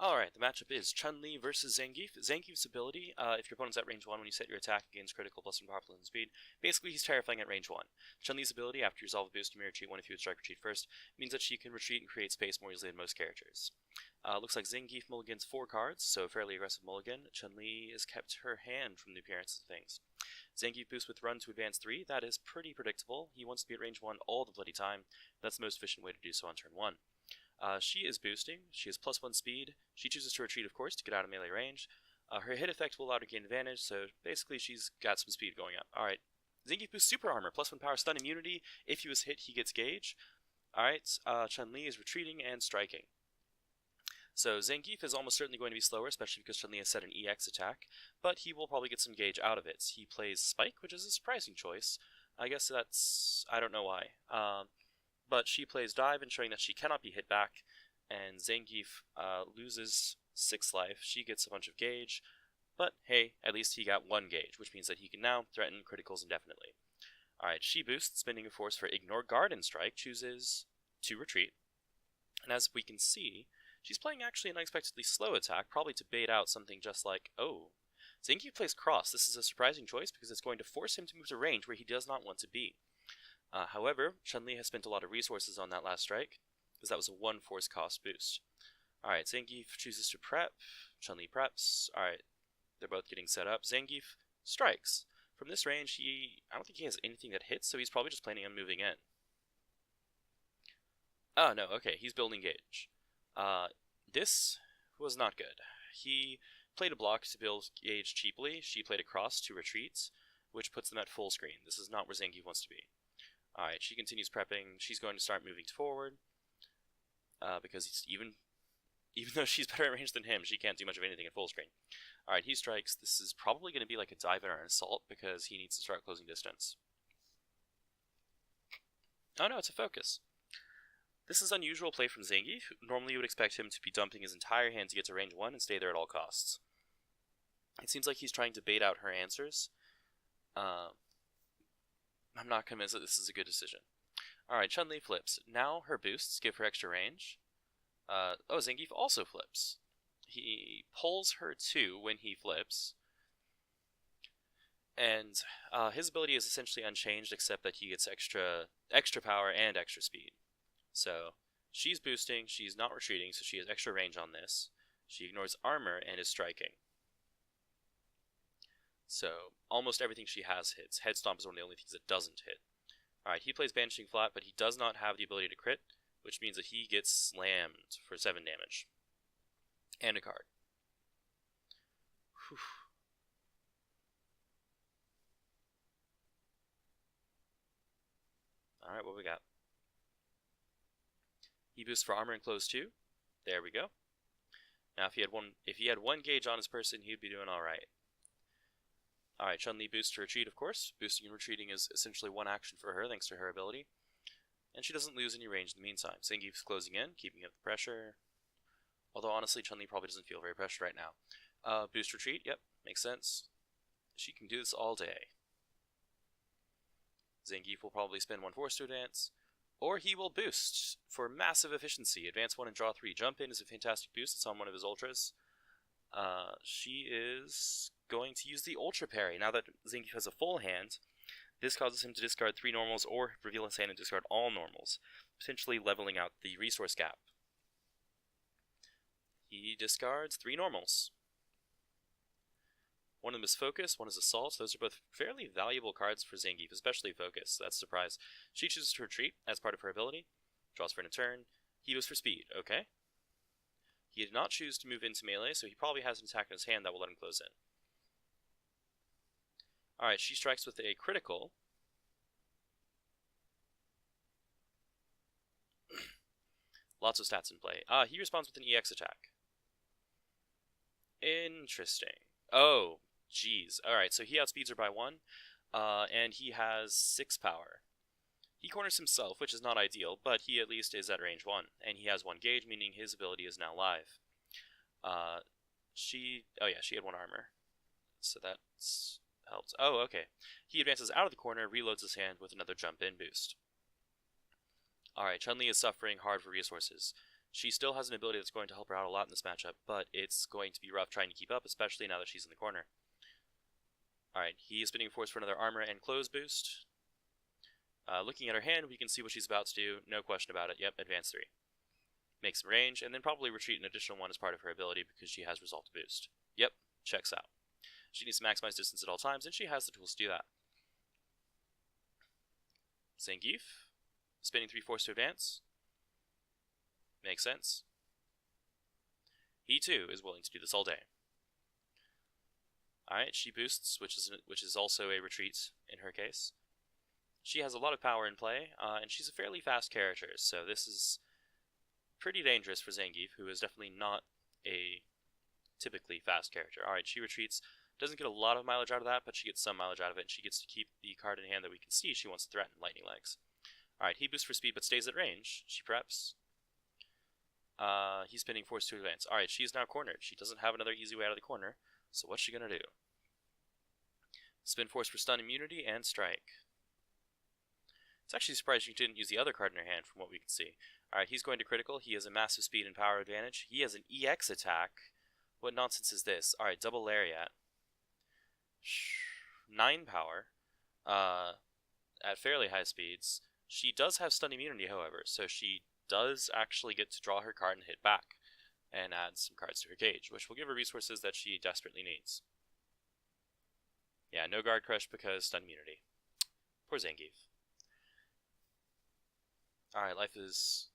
Alright, the matchup is Chun-Li versus Zangief. Zangief's ability, if your opponent's at range 1 when you set your attack against critical plus 1 power plus 1 speed, basically he's terrifying at range 1. Chun-Li's ability, after you resolve a boost, you may retreat 1 if you would strike retreat first, means that she can retreat and create space more easily than most characters. Looks like Zangief mulligans 4 cards, so fairly aggressive mulligan. Chun-Li has kept her hand from the appearances of things. Zangief boosts with run to advance 3, that is pretty predictable. He wants to be at range 1 all the bloody time. That's the most efficient way to do so on turn 1. She is boosting. She has plus 1 speed. She chooses to retreat, of course, to get out of melee range. Her hit effect will allow her to gain advantage, so basically she's got some speed going up. Alright, Zangief boosts super armor, plus 1 power stun immunity. If he was hit, he gets gauge. Alright, Chun-Li is retreating and striking. So Zangief is almost certainly going to be slower, especially because Chun-Li has set an EX attack, but he will probably get some gauge out of it. He plays Spike, which is a surprising choice. I guess that's... I don't know why. But she plays Dive, ensuring that she cannot be hit back, and Zangief loses 6 life. She gets a bunch of gauge, but hey, at least he got 1 gauge, which means that he can now threaten criticals indefinitely. Alright, she boosts, spending a force for Ignore Guard and Strike, chooses to retreat. And as we can see, she's playing actually an unexpectedly slow attack, probably to bait out something just like, oh. Zangief plays Cross. This is a surprising choice because it's going to force him to move to range where he does not want to be. However, Chun-Li has spent a lot of resources on that last strike, because that was a 1 force cost boost. Alright, Zangief chooses to prep, Chun-Li preps, alright, they're both getting set up. Zangief strikes. From this range, I don't think he has anything that hits, so he's probably just planning on moving in. Oh, no, okay, he's building gauge. This was not good. He played a block to build gauge cheaply, she played a cross to retreat, which puts them at full screen. This is not where Zangief wants to be. Alright, she continues prepping. She's going to start moving forward. Because even though she's better at range than him, she can't do much of anything at full screen. Alright, he strikes. This is probably going to be like a dive or an assault because he needs to start closing distance. Oh no, it's a focus. This is unusual play from Zangief. Normally you would expect him to be dumping his entire hand to get to range 1 and stay there at all costs. It seems like he's trying to bait out her answers. I'm not convinced that this is a good decision. Alright, Chun-Li flips. Now her boosts give her extra range. Oh, Zangief also flips. He pulls her 2 when he flips. And his ability is essentially unchanged except that he gets extra power and extra speed. So, she's boosting, she's not retreating, so she has extra range on this. She ignores armor and is striking. So, almost everything she has hits. Head Stomp is one of the only things that doesn't hit. Alright, he plays Banishing Flat, but he does not have the ability to crit, which means that he gets slammed for 7 damage. And a card. Whew. Alright, what we got? He boosts for armor and close too. There we go. Now if he had one gauge on his person, he'd be doing alright. Alright, Chun-Li boosts to retreat, of course. Boosting and retreating is essentially one action for her, thanks to her ability. And she doesn't lose any range in the meantime. Zangief's closing in, keeping up the pressure. Although, honestly, Chun-Li probably doesn't feel very pressured right now. Boost retreat, yep, makes sense. She can do this all day. Zangief will probably spend 1 force to advance. Or he will boost for massive efficiency. Advance 1 and draw 3. Jump in is a fantastic boost. It's on one of his ultras. She is going to use the Ultra Parry. Now that Zangief has a full hand, this causes him to discard 3 normals or reveal his hand and discard all normals, potentially leveling out the resource gap. He discards 3 normals. One of them is Focus, one is Assault. Those are both fairly valuable cards for Zangief, especially Focus. That's a surprise. She chooses to retreat as part of her ability. Draws for an turn. He was for speed. Okay. He did not choose to move into melee, so he probably has an attack in his hand that will let him close in. Alright, she strikes with a critical. Lots of stats in play. He responds with an EX attack. Interesting. Oh, jeez. Alright, so he outspeeds her by 1, and he has 6 power. He corners himself, which is not ideal, but he at least is at range 1, and he has 1 gauge, meaning his ability is now live. Oh yeah, she had 1 armor, so that's helped. Oh, okay. He advances out of the corner, reloads his hand with another jump-in boost. Alright, Chun-Li is suffering hard for resources. She still has an ability that's going to help her out a lot in this matchup, but it's going to be rough trying to keep up, especially now that she's in the corner. Alright, he is spinning force for another armor and close boost. Looking at her hand, we can see what she's about to do. No question about it. Yep, advance 3. Make some range, and then probably retreat an additional 1 as part of her ability because she has resolve to boost. Yep, checks out. She needs to maximize distance at all times, and she has the tools to do that. Zangief, spinning 3 force to advance. Makes sense. He too is willing to do this all day. Alright, she boosts, which is also a retreat in her case. She has a lot of power in play, and she's a fairly fast character, so this is pretty dangerous for Zangief, who is definitely not a typically fast character. Alright, she retreats. Doesn't get a lot of mileage out of that, but she gets some mileage out of it, and she gets to keep the card in hand that we can see she wants to threaten, Lightning Legs. Alright, he boosts for speed but stays at range. She preps. He's spinning force to advance. Alright, she is now cornered. She doesn't have another easy way out of the corner, so what's she gonna do? Spin force for stun immunity and strike. It's actually surprising she didn't use the other card in her hand from what we can see. Alright, he's going to critical. He has a massive speed and power advantage. He has an EX attack. What nonsense is this? Alright, double lariat. 9 power. At fairly high speeds. She does have stun immunity, however, so she does actually get to draw her card and hit back. And add some cards to her gauge, which will give her resources that she desperately needs. Yeah, no guard crush because stun immunity. Poor Zangief. Alright, life is...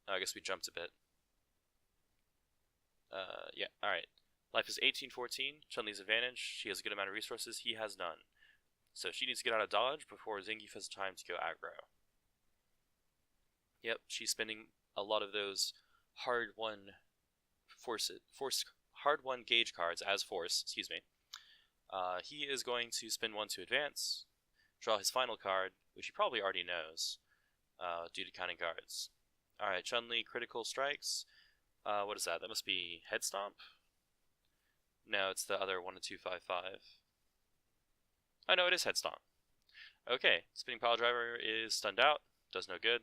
Oh, I guess we jumped a bit. Yeah, alright. Life is 18-14, Chun-Li's advantage. She has a good amount of resources, he has none. So she needs to get out of dodge before Zangief has time to go aggro. Yep, she's spending a lot of those hard-won hard-won gauge cards as force, excuse me. He is going to spin 1 to advance, draw his final card, which he probably already knows, due to counting cards. Alright, Chun-Li critical strikes. What is that? That must be Head Stomp? No, it's the other 1 2 5 5. Oh no, it is Head Stomp. Okay, spinning pile driver is stunned out, does no good.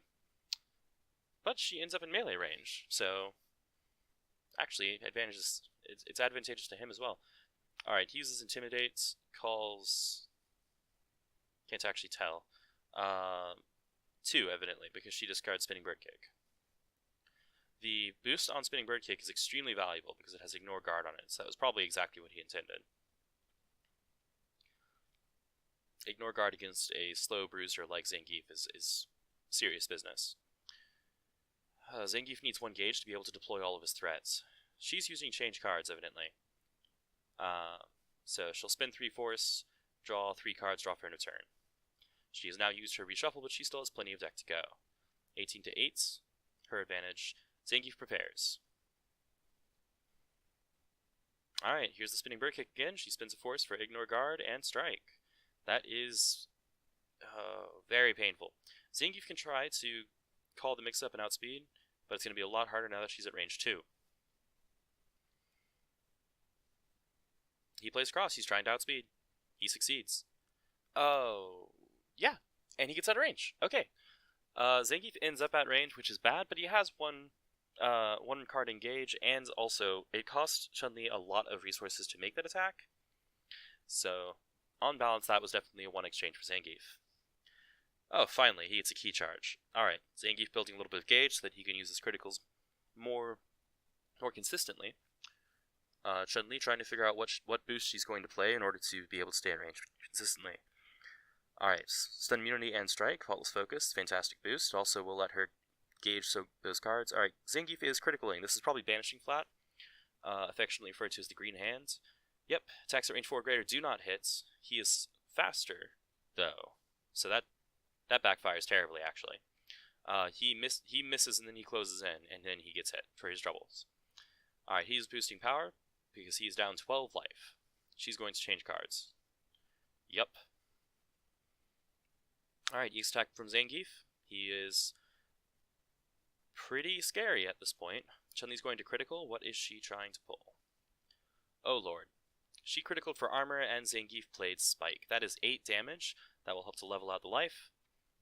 But she ends up in melee range, so actually it's advantageous to him as well. Alright, he uses Intimidate, calls... Can't actually tell. 2, evidently, because she discards Spinning Bird Kick. The boost on Spinning Bird Kick is extremely valuable because it has Ignore Guard on it, so that was probably exactly what he intended. Ignore Guard against a slow bruiser like Zangief is serious business. Zangief needs 1 gauge to be able to deploy all of his threats. She's using change cards, evidently. So she'll spin 3 force, draw 3 cards, draw for end of turn. She has now used her reshuffle, but she still has plenty of deck to go. 18-8, her advantage. Zangief prepares. Alright, here's the spinning bird kick again. She spins a force for ignore guard and strike. That is very painful. Zangief can try to call the mix-up and outspeed, but it's going to be a lot harder now that she's at range 2. He plays cross. He's trying to outspeed. He succeeds. Oh, yeah. And he gets out of range. Okay. Zangief ends up at range, which is bad, but he has one card engage, and also it costs Chun-Li a lot of resources to make that attack. So, on balance, that was definitely a 1 exchange for Zangief. Oh, finally, he gets a key charge. Alright, Zangief building a little bit of gauge so that he can use his criticals more consistently. Chun-Li trying to figure out what boost she's going to play in order to be able to stay in range consistently. Alright, stun immunity and strike, faultless focus, fantastic boost. Also, we'll let her gauge those cards. Alright, Zangief is criticaling. This is probably banishing flat, affectionately referred to as the green hand. Yep, attacks at range 4 or greater do not hit. He is faster, though, so that backfires terribly, actually. He misses and then he closes in, and then he gets hit for his troubles. Alright, he's boosting power because he's down 12 life. She's going to change cards. Yep. Alright, EX attack from Zangief. He is pretty scary at this point. Chun-Li's going to critical. What is she trying to pull? Oh lord. She criticaled for armor and Zangief played Spike. That is 8 damage. That will help to level out the life.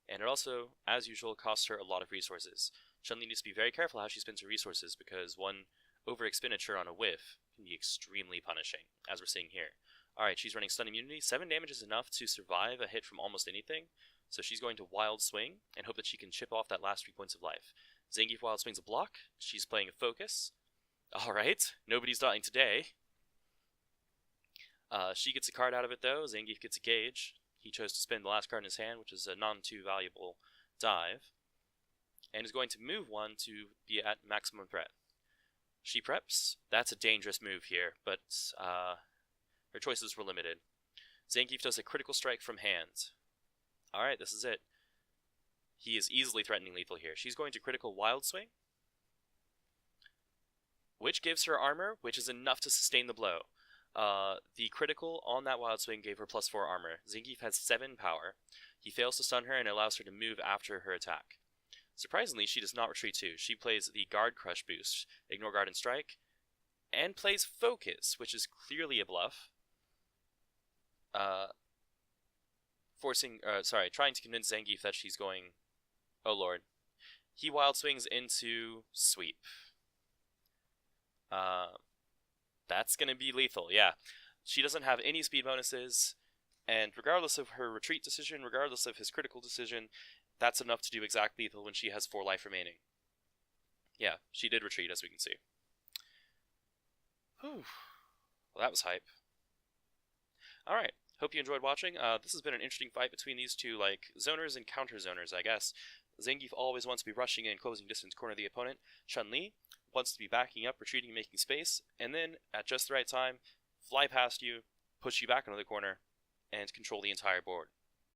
And it also, as usual, costs her a lot of resources. Chun-Li needs to be very careful how she spends her resources, because one over expenditure on a whiff can be extremely punishing, as we're seeing here. Alright, she's running stun immunity. 7 damage is enough to survive a hit from almost anything, so she's going to wild swing and hope that she can chip off that last 3 points of life. Zangief wild swings a block. She's playing a focus. Alright, nobody's dying today. She gets a card out of it though. Zangief gets a gauge. He chose to spend the last card in his hand, which is a non-too valuable dive, and is going to move one to be at maximum threat. She preps. That's a dangerous move here, but her choices were limited. Zangief does a critical strike from hand. Alright, this is it. He is easily threatening lethal here. She's going to critical wild swing, which gives her armor, which is enough to sustain the blow. The critical on that wild swing gave her +4 armor. Zangief has 7 power. He fails to stun her and allows her to move after her attack. Surprisingly, she does not retreat too. She plays the guard crush boost, ignore guard and strike, and plays focus, which is clearly a bluff. Trying to convince Zangief that she's going... Oh lord. He wild swings into sweep. That's gonna be lethal, yeah. She doesn't have any speed bonuses, and regardless of her retreat decision, regardless of his critical decision, that's enough to do exact lethal when she has 4 life remaining. Yeah, she did retreat, as we can see. Whew. Well, that was hype. Alright, hope you enjoyed watching. This has been an interesting fight between these two, like, zoners and counter-zoners, I guess. Zangief always wants to be rushing in, closing distance, corner the opponent. Chun-Li wants to be backing up, retreating, making space, and then, at just the right time, fly past you, push you back into the corner, and control the entire board.